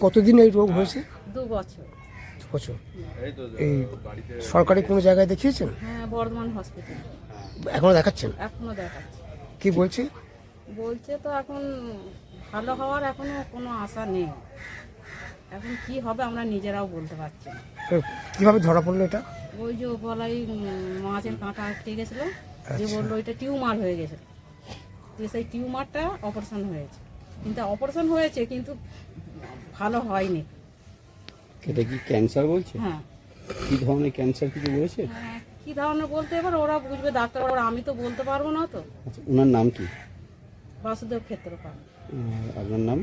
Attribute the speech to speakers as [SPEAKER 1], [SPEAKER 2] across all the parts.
[SPEAKER 1] কতদিন এই রোগ হয়েছে?
[SPEAKER 2] 2 বছর।
[SPEAKER 1] 2 বছর। এই সরকারি কোনো জায়গায় দেখিয়েছেন?
[SPEAKER 2] হ্যাঁ, বর্ধমান হসপিটাল।
[SPEAKER 1] এখনো দেখাচ্ছেন?
[SPEAKER 2] এখনো দেখাচ্ছে।
[SPEAKER 1] কি বলছে?
[SPEAKER 2] বলছে তো এখন ভালো হওয়ার এখনো কোনো আশা নেই। এখন কি হবে আমরা নিজেরাও বলতে পারছি না।
[SPEAKER 1] কিভাবে ধরা পড়লো এটা?
[SPEAKER 2] ওই যে গলায় মাছের কাঁটা আটকে গেছিলো, যে
[SPEAKER 1] আচ্ছা।
[SPEAKER 2] বললো এটা টিউমার হয়ে গেছে। দিয়ে সেই টিউমারটা অপারেশন হয়েছে, কিন্তু অপারেশন হয়েছে কিন্তু ভালো হয়নি।
[SPEAKER 3] এটা কি ক্যান্সার বলছে?
[SPEAKER 2] হ্যাঁ।
[SPEAKER 3] কি ধরনের ক্যান্সার কিছু বলেছে?
[SPEAKER 2] কি ধরনের বলতে এবার ওরা বুঝবে, ডাক্তার, ওরা, আমি তো বলতে পারবো না তো।
[SPEAKER 3] আচ্ছা, ওনার নাম কি?
[SPEAKER 2] বাসুদেব ক্ষেত্রপাল।
[SPEAKER 3] আপনার নাম?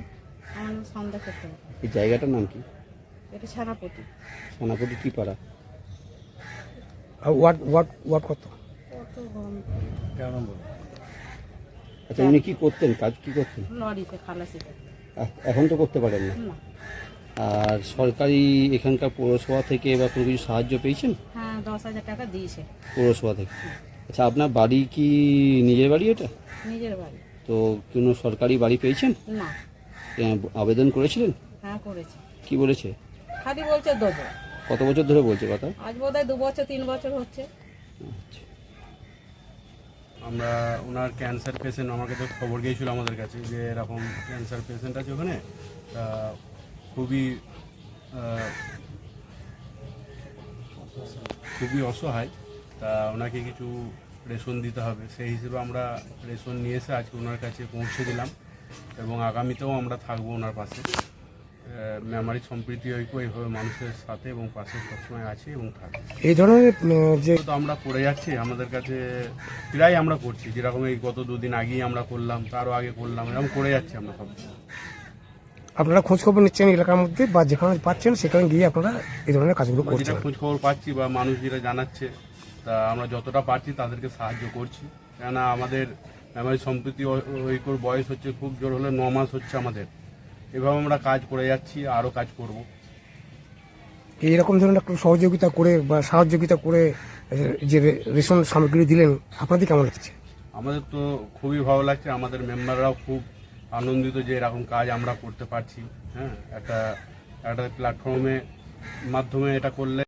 [SPEAKER 2] আমার নাম সন্ধ্যা ক্ষেত্রপাল।
[SPEAKER 3] এই জায়গাটার নাম কি?
[SPEAKER 2] এটা ছানাপটি।
[SPEAKER 3] সোনাপটি কি পাড়া?
[SPEAKER 1] ওয়াট কত?
[SPEAKER 2] কত গম,
[SPEAKER 3] আচ্ছা, উনি কি করতেন, কাজ কি করতেন?
[SPEAKER 2] লরিতে খালাসিতে।
[SPEAKER 3] এখন তো করতে পারেন না।
[SPEAKER 2] না।
[SPEAKER 3] আর সরকারি এখানকার পৌরসভা থেকে বা কোনো কিছু সাহায্য পেয়েছেন?
[SPEAKER 2] হ্যাঁ, 10,000 টাকা দিয়েছে।
[SPEAKER 3] পৌরসভা থেকে। আচ্ছা, আপনার বাড়ি কি নিজের বাড়ি এটা?
[SPEAKER 2] নিজের বাড়ি।
[SPEAKER 3] তো কোনো সরকারি বাড়ি পেয়েছেন?
[SPEAKER 2] না।
[SPEAKER 3] আবেদন করেছিলেন?
[SPEAKER 2] হ্যাঁ, করেছে।
[SPEAKER 3] কি বলেছে?
[SPEAKER 2] খালি বলছে দেবো।
[SPEAKER 3] কত বছর ধরে বলছে কথা?
[SPEAKER 2] আজ বোধহয় 2 বছর 3 বছর হচ্ছে।
[SPEAKER 3] আচ্ছা।
[SPEAKER 4] আমরা ওনার ক্যান্সার পেশেন্ট, আমার কাছে খবর গিয়েছিল আমাদের কাছে যে এরকম ক্যান্সার পেশেন্ট আছে ওখানে, তা খুবই অসহায়, তা ওনাকে কিছু রেশন দিতে হবে। সেই হিসেবে আমরা রেশন নিয়ে এসে আজকে ওনার কাছে পৌঁছে দিলাম, এবং আগামীতেও আমরা থাকবো ওনার পাশে। মেমারি সম্প্রীতি ঐক্য এইভাবে মানুষের সাথে এবং পাশে সবসময় আছে এবং থাকবে।
[SPEAKER 1] এই ধরনের যে
[SPEAKER 4] তো আমরা করে যাচ্ছি, আমাদের কাছে প্রায় আমরা করছি, যেরকম এই গত 2 দিন আগেই আমরা করলাম, তারও আগে করলাম, এরকম করে যাচ্ছি আমরা সব।
[SPEAKER 1] আপনারা খোঁজ খবর নিচ্ছেন এলাকার মধ্যে, বা যেখানে পাচ্ছেন সেখানে গিয়ে আপনারা এই ধরনের কাজগুলো
[SPEAKER 4] যেটা
[SPEAKER 1] করছেন?
[SPEAKER 4] খোঁজ খবর পাচ্ছি বা মানুষ যেটা জানাচ্ছে, তা আমরা যতটা পারছি তাদেরকে সাহায্য করছি। কেননা আমাদের মেমারি সম্প্রীতি ঐক্যর বয়স হচ্ছে খুব জোর হলে 9 মাস হচ্ছে আমাদের। এভাবে আমরা কাজ করে যাচ্ছি, আরও কাজ করব।
[SPEAKER 1] এইরকম ধরনের একটু সহযোগিতা করে বা সাহায্যিতা করে যে রেশন সামগ্রী দিলেন, আপনাদের কেমন লাগছে?
[SPEAKER 4] আমাদের তো খুবই ভালো লাগছে, আমাদের মেম্বাররাও খুব আনন্দিত যে এরকম কাজ আমরা করতে পারছি। হ্যাঁ, একটা প্ল্যাটফর্মের মাধ্যমে এটা করলে